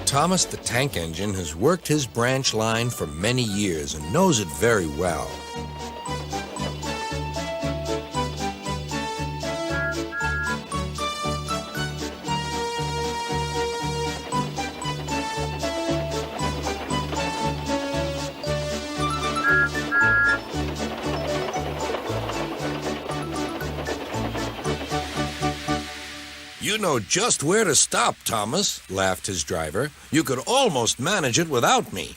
Thomas the tank engine has worked his branch line for many years and knows it very well. You know just where to stop, Thomas, laughed his driver. You could almost manage it without me.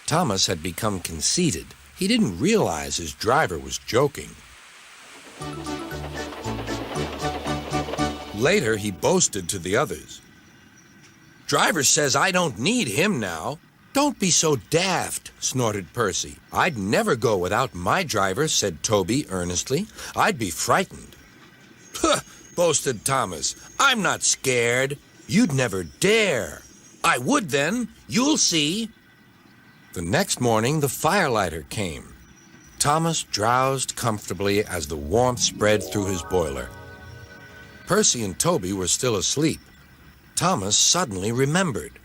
Thomas had become conceited. He didn't realize his driver was joking. Later, he boasted to the others. Driver says I don't need him now. Don't be so daft, snorted Percy. I'd never go without my driver, said Toby earnestly. I'd be frightened. Huh! Boasted Thomas. I'm not scared. You'd never dare. I would then. You'll see. The next morning, the firelighter came. Thomas drowsed comfortably as the warmth spread through his boiler. Percy and Toby were still asleep. Thomas suddenly remembered.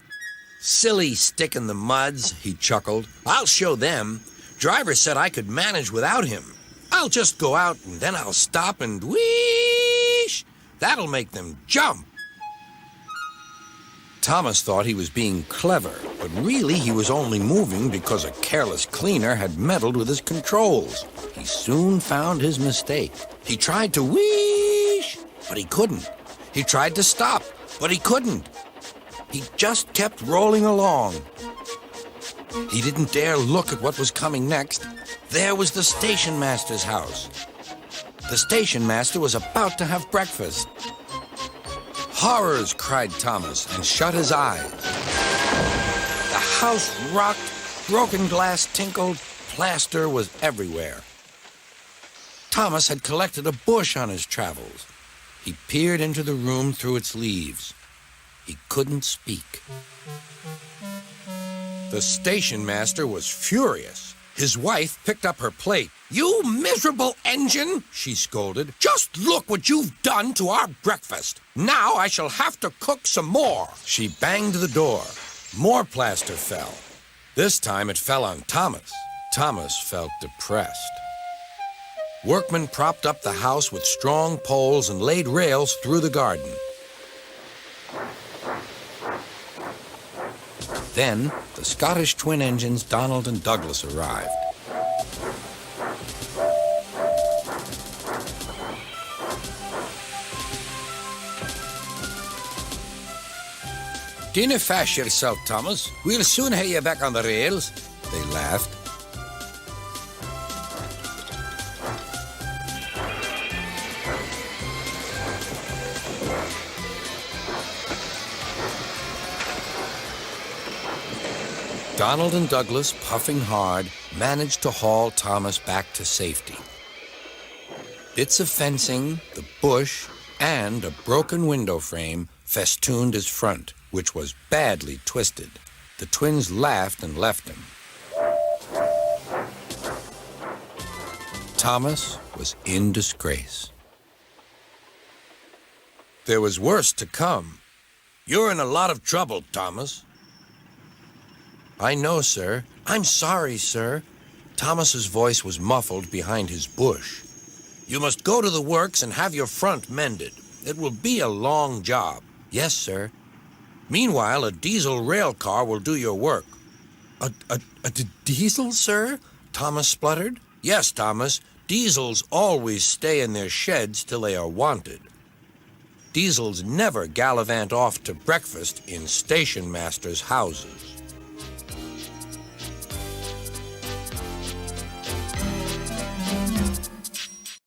Silly stick in the muds, he chuckled. I'll show them. Driver said I could manage without him. I'll just go out and then I'll stop and whoosh! That'll make them jump. Thomas thought he was being clever, but really he was only moving because a careless cleaner had meddled with his controls. He soon found his mistake. He tried to whoosh, but he couldn't. He tried to stop, but he couldn't. He just kept rolling along. He didn't dare look at what was coming next. There was the station master's house. The station master was about to have breakfast. Horrors, cried Thomas, and shut his eyes. The house rocked, broken glass tinkled, plaster was everywhere. Thomas had collected a bush on his travels. He peered into the room through its leaves. He couldn't speak. The station master was furious. His wife picked up her plate. You miserable engine, she scolded. Just look what you've done to our breakfast. Now I shall have to cook some more. She banged the door. More plaster fell. This time it fell on Thomas. Thomas felt depressed. Workmen propped up the house with strong poles and laid rails through the garden. Then, the Scottish twin engines Donald and Douglas arrived. Dinna fash yourself, Thomas. We'll soon have you back on the rails, they laughed. Donald and Douglas, puffing hard, managed to haul Thomas back to safety. Bits of fencing, the bush, and a broken window frame festooned his front, which was badly twisted. The twins laughed and left him. Thomas was in disgrace. There was worse to come. You're in a lot of trouble, Thomas. I know, sir. I'm sorry, sir. Thomas's voice was muffled behind his bush. You must go to the works and have your front mended. It will be a long job. Yes, sir. Meanwhile, a diesel rail car will do your work. A diesel, sir? Thomas spluttered. Yes, Thomas. Diesels always stay in their sheds till they are wanted. Diesels never gallivant off to breakfast in station masters' houses.